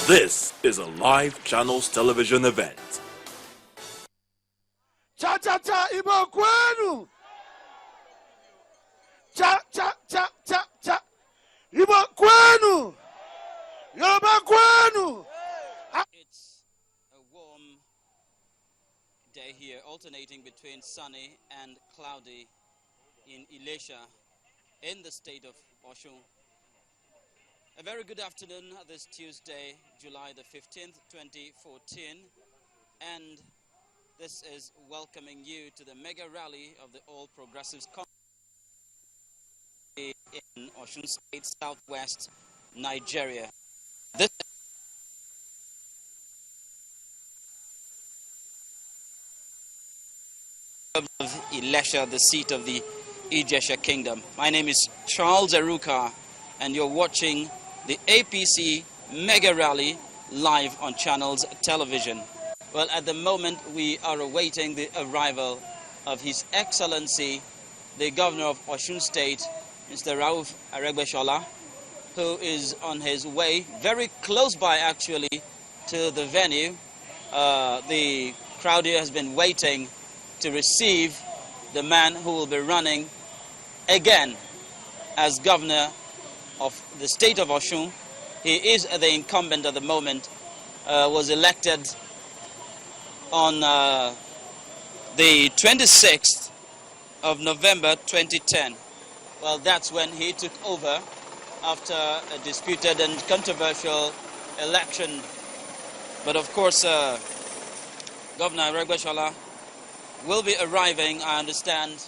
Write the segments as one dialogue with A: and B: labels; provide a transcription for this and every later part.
A: This is a live channels television event.
B: Cha cha cha Ibo kwenu. Cha cha cha cha cha Ibo kwenu. Yoruba kwenu.
C: It's a warm day here, alternating between sunny and cloudy in Ilesha, in the state of Osun. A very good afternoon this Tuesday, July the 15th, 2014, and this is welcoming you to the mega rally of the All Progressives Congress in Osun State, southwest Nigeria. This of Ilesha, the seat of the Ilesha Kingdom. My name is Charles Eruka, and you're watching the APC Mega Rally live on Channels Television. Well, at the moment, we are awaiting the arrival of His Excellency, the Governor of Osun State, Mr. Rauf Aregbesola, who is on his way, very close by actually, to the venue. The crowd here has been waiting to receive the man who will be running again as Governor of the state of Osun. He is the incumbent at the moment, was elected on the 26th of November 2010. Well, that's when he took over after a disputed and controversial election. But of course, Governor Aregbesola will be arriving, I understand.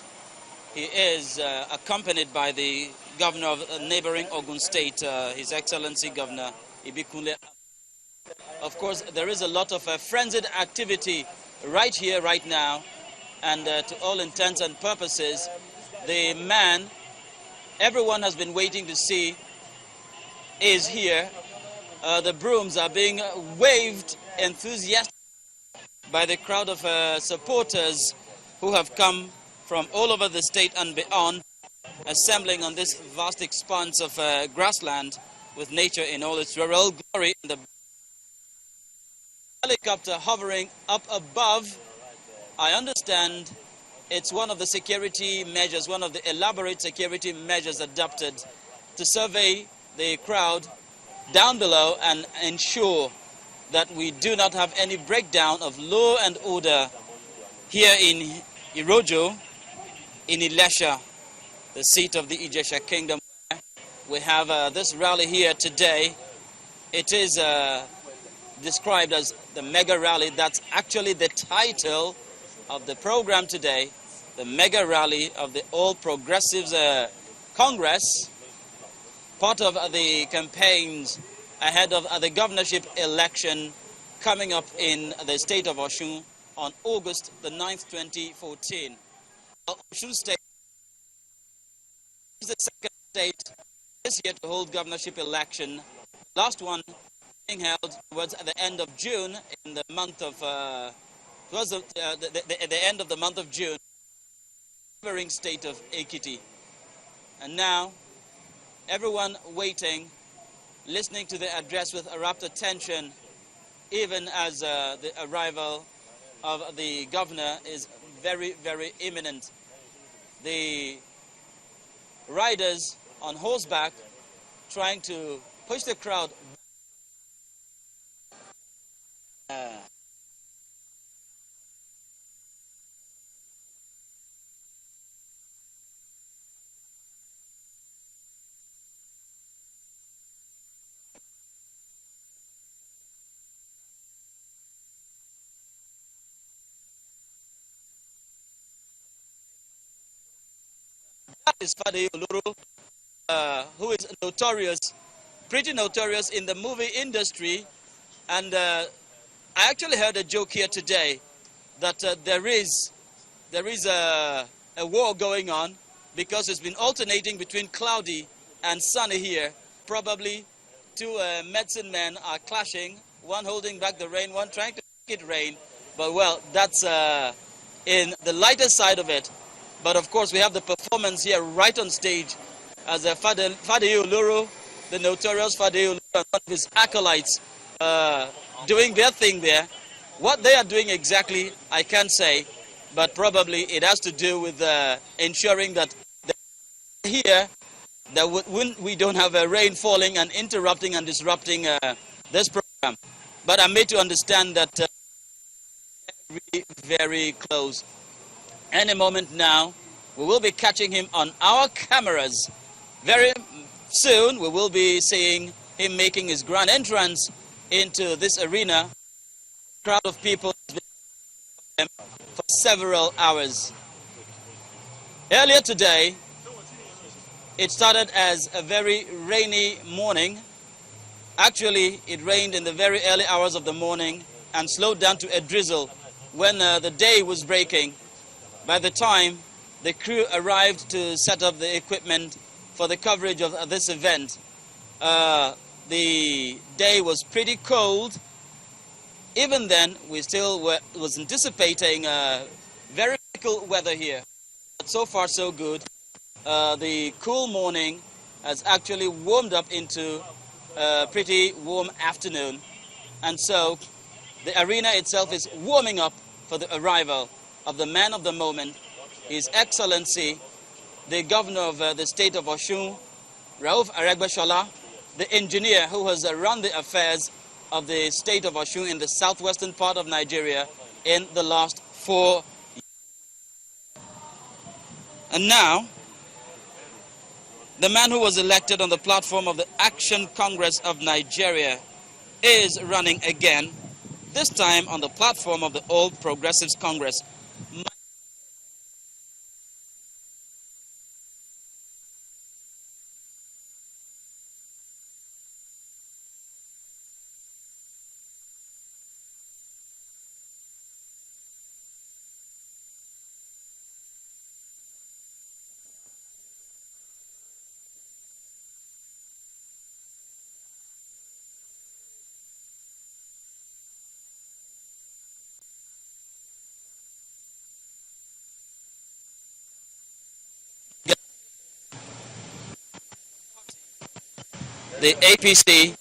C: He is accompanied by the Governor of neighboring Ogun State, His Excellency Governor Ibikunle. Of course, there is a lot of frenzied activity right here, right now, and to all intents and purposes, the man everyone has been waiting to see is here. The brooms are being waved enthusiastically by the crowd of supporters who have come from all over the state and beyond, assembling on this vast expanse of grassland with nature in all its rural glory. The helicopter hovering up above, I understand it's one of the security measures, one of the elaborate security measures adopted to survey the crowd down below and ensure that we do not have any breakdown of law and order here in Irojo, in Ilesha, the seat of the Ilesha Kingdom. We have this rally here today. It is described as the mega rally. That's actually the title of the program today, the mega rally of the All Progressives Congress, part of the campaigns ahead of the governorship election coming up in the state of Osun on August the 9th, 2014. Osun State is the second state this year to hold governorship election. Last one being held towards the end of June, in the month of the end of the month of June, neighboring state of Ekiti. And now, everyone waiting, listening to the address with a rapt attention, even as the arrival of the governor is very, very imminent. The riders on horseback trying to push the crowd That is Fade Oloro, who is notorious, pretty notorious in the movie industry. And I actually heard a joke here today that there is a war going on because it's been alternating between cloudy and sunny here. Probably two medicine men are clashing, one holding back the rain, one trying to make it rain. But well, that's in the lighter side of it. But of course, we have the performance here right on stage as Fade Oloro, the notorious Fade Oloro, and one of his acolytes doing their thing there. What they are doing exactly, I can't say, but probably it has to do with ensuring that here that when we don't have rain falling and interrupting and disrupting this program. But I'm made to understand that very, very close. Any moment now, we will be catching him on our cameras. Very soon, we will be seeing him making his grand entrance into this arena. A crowd of people has been for several hours. Earlier today, it started as a very rainy morning. Actually, it rained in the very early hours of the morning and slowed down to a drizzle when the day was breaking. By the time the crew arrived to set up the equipment for the coverage of this event, the day was pretty cold. Even then, we still was anticipating very cool weather here. But so far, so good. The cool morning has actually warmed up into a pretty warm afternoon. And so the arena itself is warming up for the arrival of the man of the moment, His Excellency, the Governor of the State of Osun, Rauf Aregbesola, the engineer who has run the affairs of the State of Osun in the southwestern part of Nigeria in the last 4 years. And now, the man who was elected on the platform of the Action Congress of Nigeria is running again, this time on the platform of the All Progressives Congress. The APC,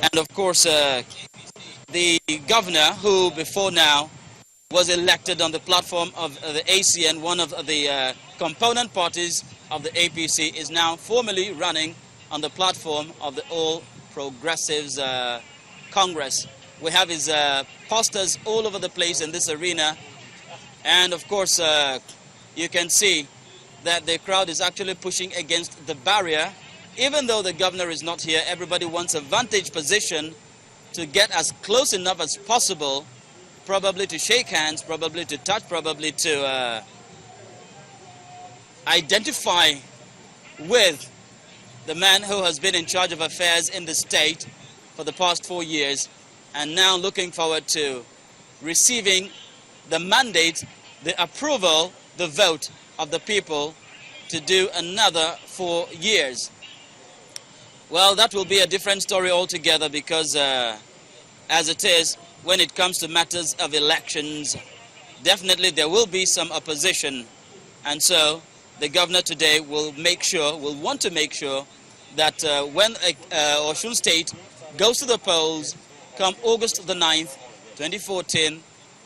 C: and of course the governor who before now was elected on the platform of the ACN, one of the component parties of the APC, is now formally running on the platform of the All Progressives Congress. We have his posters all over the place in this arena, and of course you can see that the crowd is actually pushing against the barrier. Even though the governor is not here, everybody wants a vantage position to get as close enough as possible, probably to shake hands, probably to touch, probably to identify with the man who has been in charge of affairs in the state for the past 4 years, and now looking forward to receiving the mandate, the approval, the vote of the people to do another 4 years. Well, that will be a different story altogether, because as it is, when it comes to matters of elections, definitely there will be some opposition. And so the governor today will want to make sure that when Osun State goes to the polls come August the 9th, 2014,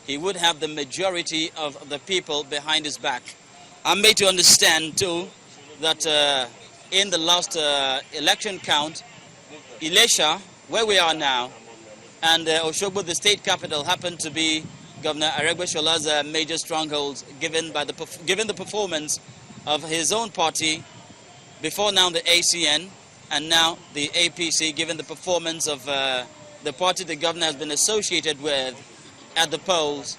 C: he would have the majority of the people behind his back. I'm made to understand too that in the last election count, Ilesha, where we are now, and Osogbo, the state capital, happened to be Governor Aregbesola's major strongholds, given the performance of his own party, before now the ACN, and now the APC, given the performance of the party the governor has been associated with at the polls.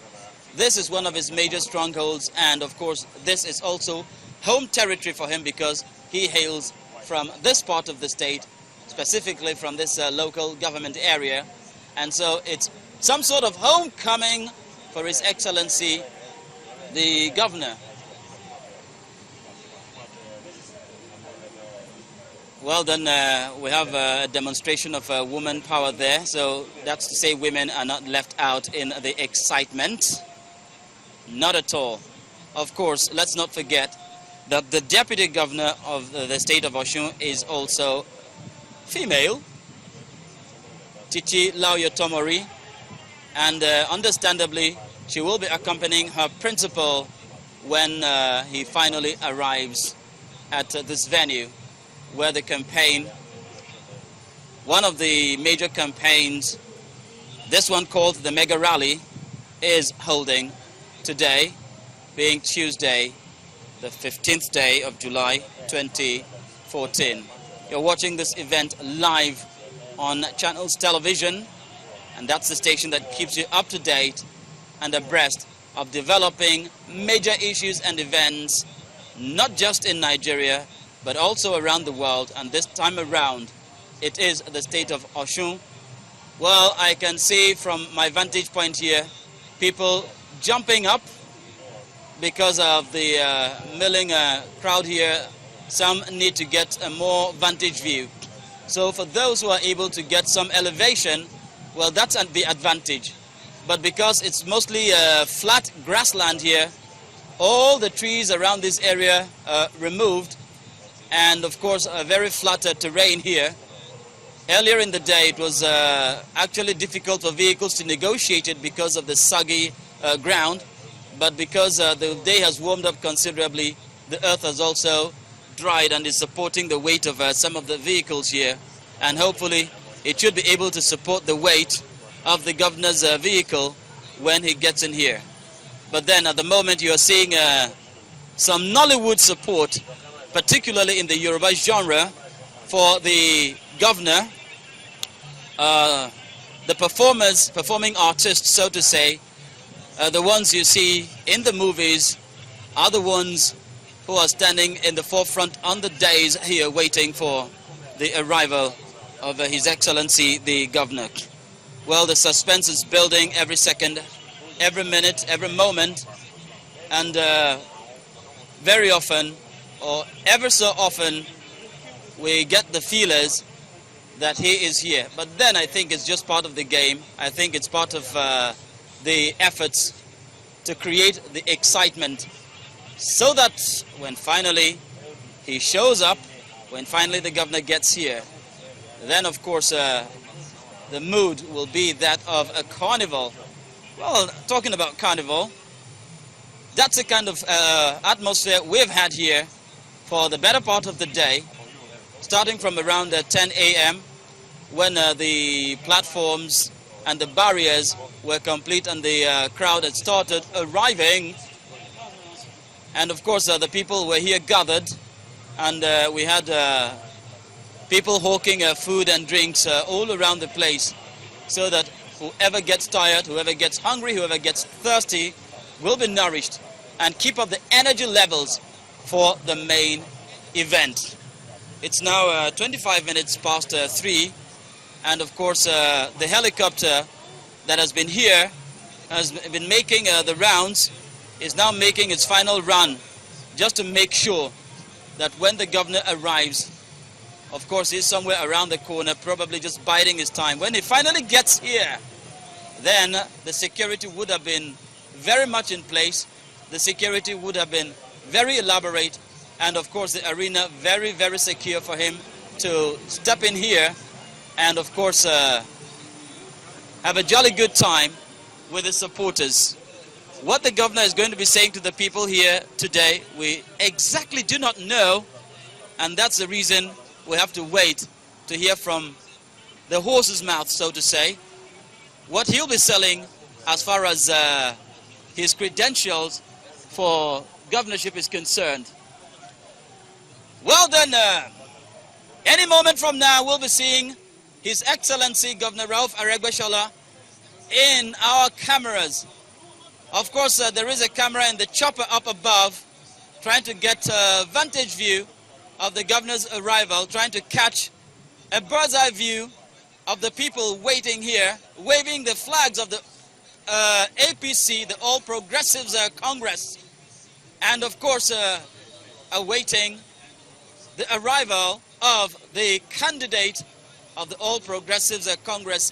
C: This is one of his major strongholds, and of course this is also home territory for him, because he hails from this part of the state, specifically from this local government area. And so it's some sort of homecoming for His Excellency, the governor. Well, then we have a demonstration of woman power there. So that's to say women are not left out in the excitement. Not at all. Of course, let's not forget that the deputy governor of the state of Osun is also female. Chichi Lauyotomori, and understandably, she will be accompanying her principal when he finally arrives at this venue where the campaign, one of the major campaigns, this one called the Mega Rally, is holding today, being Tuesday, the 15th day of July 2014. You're watching this event live on Channels Television, and that's the station that keeps you up to date and abreast of developing major issues and events, not just in Nigeria, but also around the world. And this time around, it is the state of Osun. Well, I can see from my vantage point here, people jumping up because of the milling crowd here. Some need to get a more vantage view. So for those who are able to get some elevation, well, that's the advantage. But because it's mostly flat grassland here, all the trees around this area are removed, and of course a very flat terrain here. Earlier in the day it was actually difficult for vehicles to negotiate it because of the soggy ground, but because the day has warmed up considerably, the earth has also dried and is supporting the weight of some of the vehicles here, and hopefully it should be able to support the weight of the governor's vehicle when he gets in here. But then at the moment you are seeing some Nollywood support, particularly in the Yoruba genre, for the governor. The performers, performing artists, so to say, the ones you see in the movies, are the ones who are standing in the forefront on the days here waiting for the arrival of His Excellency the Governor. Well, the suspense is building every second, every minute, every moment, and very often, or ever so often, we get the feelers that he is here. But then I think it's just part of the game. I think it's part of the efforts to create the excitement, so that when finally he shows up, when finally the governor gets here, then of course the mood will be that of a carnival. Well, talking about carnival, that's the kind of atmosphere we've had here for the better part of the day, starting from around 10 a.m. when the platforms and the barriers were complete and the crowd had started arriving. And of course the people were here gathered, and we had people hawking food and drinks all around the place, so that whoever gets tired, whoever gets hungry, whoever gets thirsty will be nourished and keep up the energy levels for the main event. It's now 25 minutes past 3, and of course the helicopter that has been here, has been making the rounds, is now making its final run, just to make sure that when the governor arrives, of course he's somewhere around the corner, probably just biding his time. When he finally gets here, then the security would have been very much in place, the security would have been very elaborate, and of course the arena very, very secure for him to step in here and of course have a jolly good time with his supporters. What the governor is going to be saying to the people here today, we exactly do not know, and that's the reason we have to wait to hear from the horse's mouth, so to say, what he'll be selling as far as his credentials for governorship is concerned. Well then, any moment from now we'll be seeing His Excellency Governor Rauf Aregbesola in our cameras. Of course, there is a camera in the chopper up above, trying to get a vantage view of the governor's arrival, trying to catch a bird's eye view of the people waiting here, waving the flags of the APC, the All Progressives Congress, and of course awaiting the arrival of the candidate of the All Progressives Congress